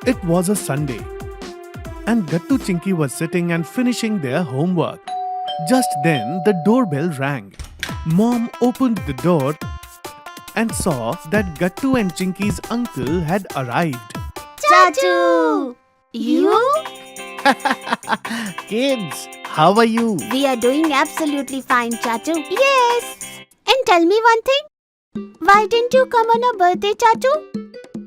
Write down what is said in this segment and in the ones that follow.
It was a Sunday, and Gattu Chinky was sitting and finishing their homework. Just then, the doorbell rang. Mom opened the door and saw that Gattu and Chinky's uncle had arrived. Chachu! You? Kids, how are you? We are doing absolutely fine, Chachu. Yes! And tell me one thing. Why didn't you come on a birthday, Chachu?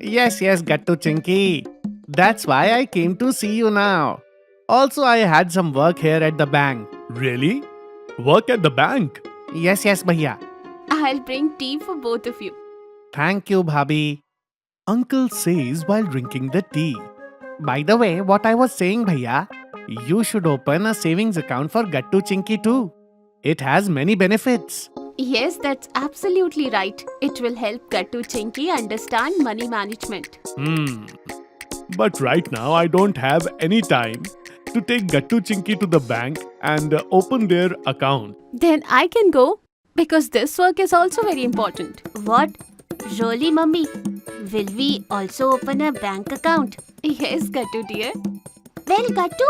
Yes, Gattu Chinky. That's why I came to see you now. Also, I had some work here at the bank. Really? Work at the bank? Yes, bhaiya. I'll bring tea for both of you. Thank you, Bhabhi. Uncle says while drinking the tea. By the way, what I was saying, bhaiya, you should open a savings account for Gattu Chinky too. It has many benefits. Yes, that's absolutely right. It will help Gattu Chinky understand money management. But right now, I don't have any time to take Gattu Chinky to the bank and open their account. Then I can go because this work is also very important. What? Really, Mummy? Will we also open a bank account? Yes, Gattu dear. Well, Gattu,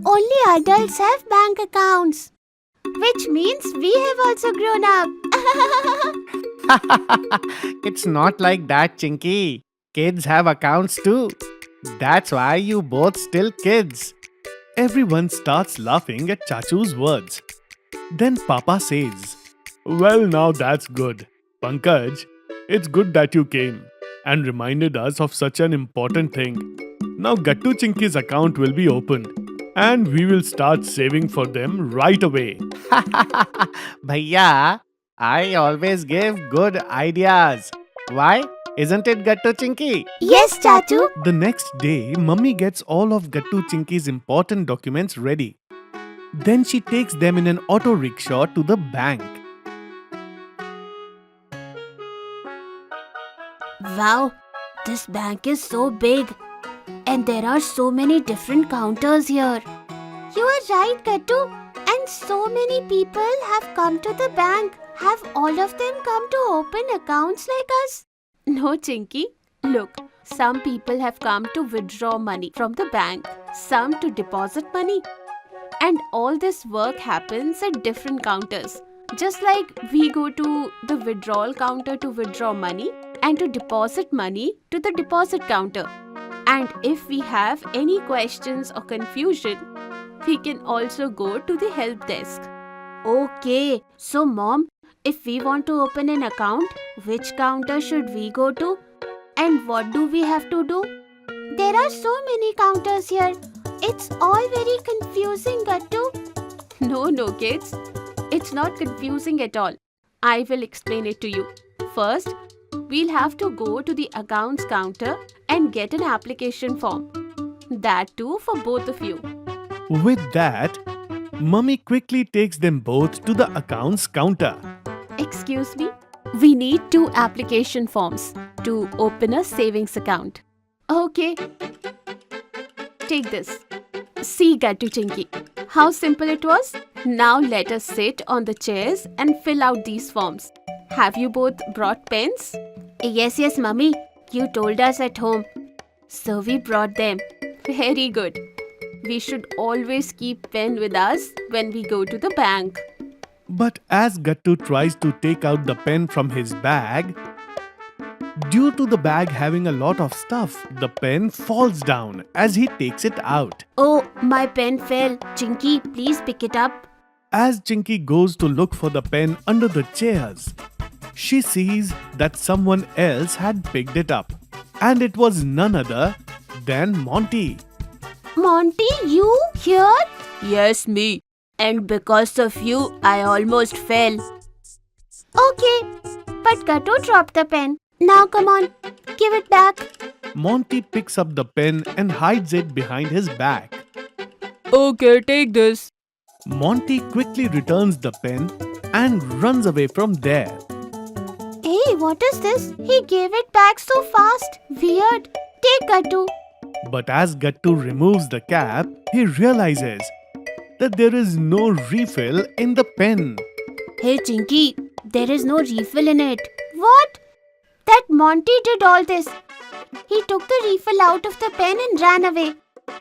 only adults have bank accounts. Which means we have also grown up. It's not like that, Chinky. Kids have accounts too. That's why you both still kids. Everyone starts laughing at Chachu's words. Then Papa says, Well, now that's good. Pankaj, it's good that you came and reminded us of such an important thing. Now Gattu Chinky's account will be opened and we will start saving for them right away. Bhaiya, I always give good ideas. Why? Isn't it Gattu Chinky? Yes, Chachu. The next day, Mummy gets all of Gattu Chinky's important documents ready. Then she takes them in an auto rickshaw to the bank. Wow, this bank is so big. And there are so many different counters here. You are right, Gattu. And so many people have come to the bank. Have all of them come to open accounts like us? No, Chinky. Look, some people have come to withdraw money from the bank, some to deposit money. And all this work happens at different counters. Just like we go to the withdrawal counter to withdraw money and to deposit money to the deposit counter. And if we have any questions or confusion, we can also go to the help desk. Okay, so Mom, if we want to open an account, which counter should we go to? And what do we have to do? There are so many counters here. It's all very confusing, Gattu. No, kids. It's not confusing at all. I will explain it to you. First, we'll have to go to the accounts counter and get an application form. That too for both of you. With that, Mummy quickly takes them both to the accounts counter. Excuse me? We need 2 application forms to open a savings account. Okay. Take this. See, Gattu Chinky. How simple it was? Now let us sit on the chairs and fill out these forms. Have you both brought pens? Yes, Mummy. You told us at home. So we brought them. Very good. We should always keep pen with us when we go to the bank. But as Gattu tries to take out the pen from his bag, due to the bag having a lot of stuff, the pen falls down as he takes it out. Oh, my pen fell. Chinky, please pick it up. As Chinky goes to look for the pen under the chairs, she sees that someone else had picked it up. And it was none other than Monty. Monty, you here? Yes, me. And because of you, I almost fell. Okay, but Gattu dropped the pen. Now come on, give it back. Monty picks up the pen and hides it behind his back. Okay, take this. Monty quickly returns the pen and runs away from there. Hey, what is this? He gave it back so fast. Weird. Take Gattu. But as Gattu removes the cap, he realizes that there is no refill in the pen. Hey Chinky, there is no refill in it. What? That Monty did all this. He took the refill out of the pen and ran away.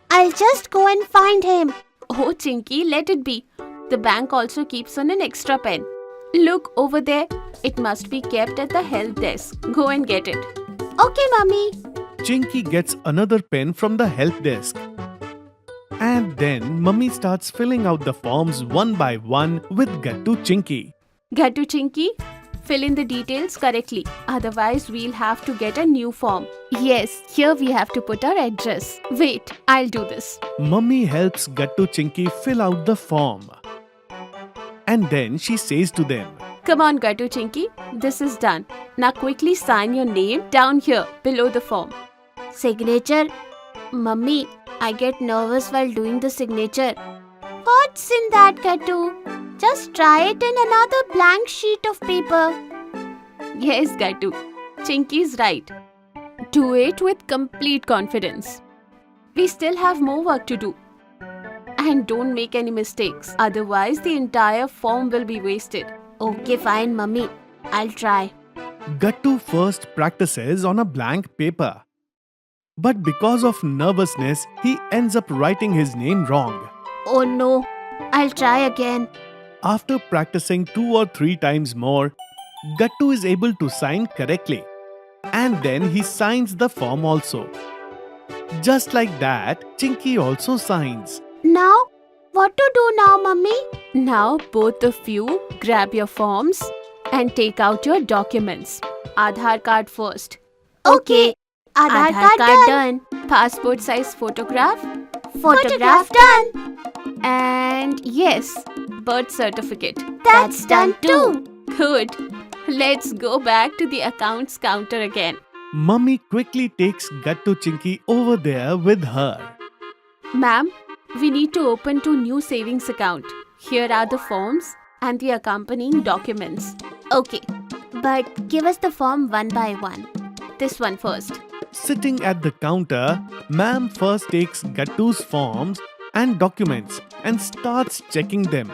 I'll just go and find him. Oh, Chinky, let it be. The bank also keeps on an extra pen. Look over there. It must be kept at the help desk. Go and get it. Okay, Mummy. Chinky gets another pen from the help desk. And then Mummy starts filling out the forms one by one with Gattu Chinky. Gattu Chinky, fill in the details correctly. Otherwise, we'll have to get a new form. Yes, here we have to put our address. Wait, I'll do this. Mummy helps Gattu Chinky fill out the form. And then she says to them, Come on, Gattu Chinky. This is done. Now quickly sign your name down here below the form. Signature? Mummy, I get nervous while doing the signature. What's in that, Gattu? Just try it in another blank sheet of paper. Yes, Gattu. Chinky's right. Do it with complete confidence. We still have more work to do. And don't make any mistakes. Otherwise, the entire form will be wasted. Okay, fine, Mummy. I'll try. Gattu first practices on a blank paper. But because of nervousness, he ends up writing his name wrong. Oh no, I'll try again. After practicing 2 or 3 times more, Gattu is able to sign correctly. And then he signs the form also. Just like that, Chinky also signs. Now, what to do now, Mummy? Now, both of you grab your forms and take out your documents. Aadhaar card first. Okay. Aadhaar card done. Passport size photograph. Photograph done. And yes, birth certificate. That's done too. Good. Let's go back to the accounts counter again. Mummy quickly takes Gattu Chinky over there with her. Ma'am, we need to open 2 new savings account. Here are the forms and the accompanying documents. Okay, but give us the form one by one. This one first. Sitting at the counter, ma'am first takes Gattu's forms and documents and starts checking them.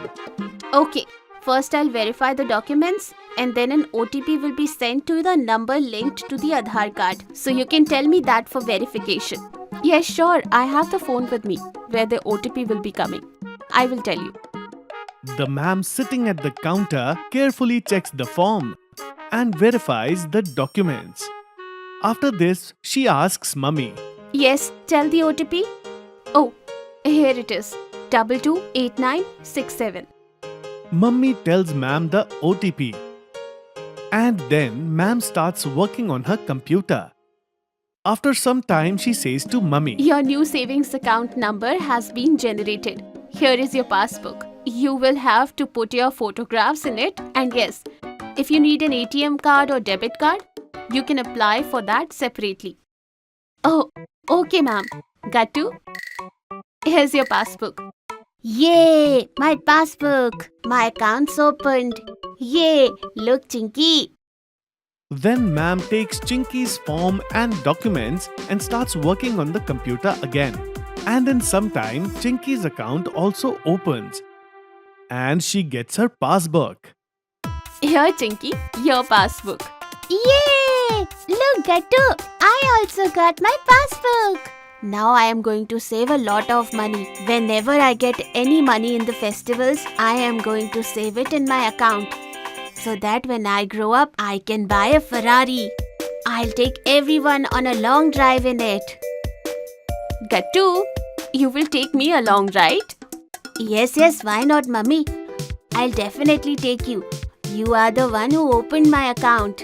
Okay, first I'll verify the documents and then an OTP will be sent to the number linked to the Aadhaar card. So you can tell me that for verification. Yes, sure, I have the phone with me where the OTP will be coming. I will tell you. The ma'am sitting at the counter carefully checks the form and verifies the documents. After this, she asks Mummy. Yes, tell the OTP. Oh, here it is. 228967. Mummy tells ma'am the OTP. And then ma'am starts working on her computer. After some time, she says to Mummy, Your new savings account number has been generated. Here is your passbook. You will have to put your photographs in it. And yes, if you need an ATM card or debit card, you can apply for that separately. Oh, okay, ma'am. Gattu, here's your passbook. Yay! My passbook. My account's opened. Yay! Look, Chinky. Then ma'am takes Chinky's form and documents and starts working on the computer again. And in some time, Chinky's account also opens. And she gets her passbook. Here, Chinky, your passbook. Yay! Look, Gattu. I also got my passbook. Now I am going to save a lot of money. Whenever I get any money in the festivals, I am going to save it in my account. So that when I grow up, I can buy a Ferrari. I'll take everyone on a long drive in it. Gattu, you will take me along, right? Yes, why not, Mummy? I'll definitely take you. You are the one who opened my account.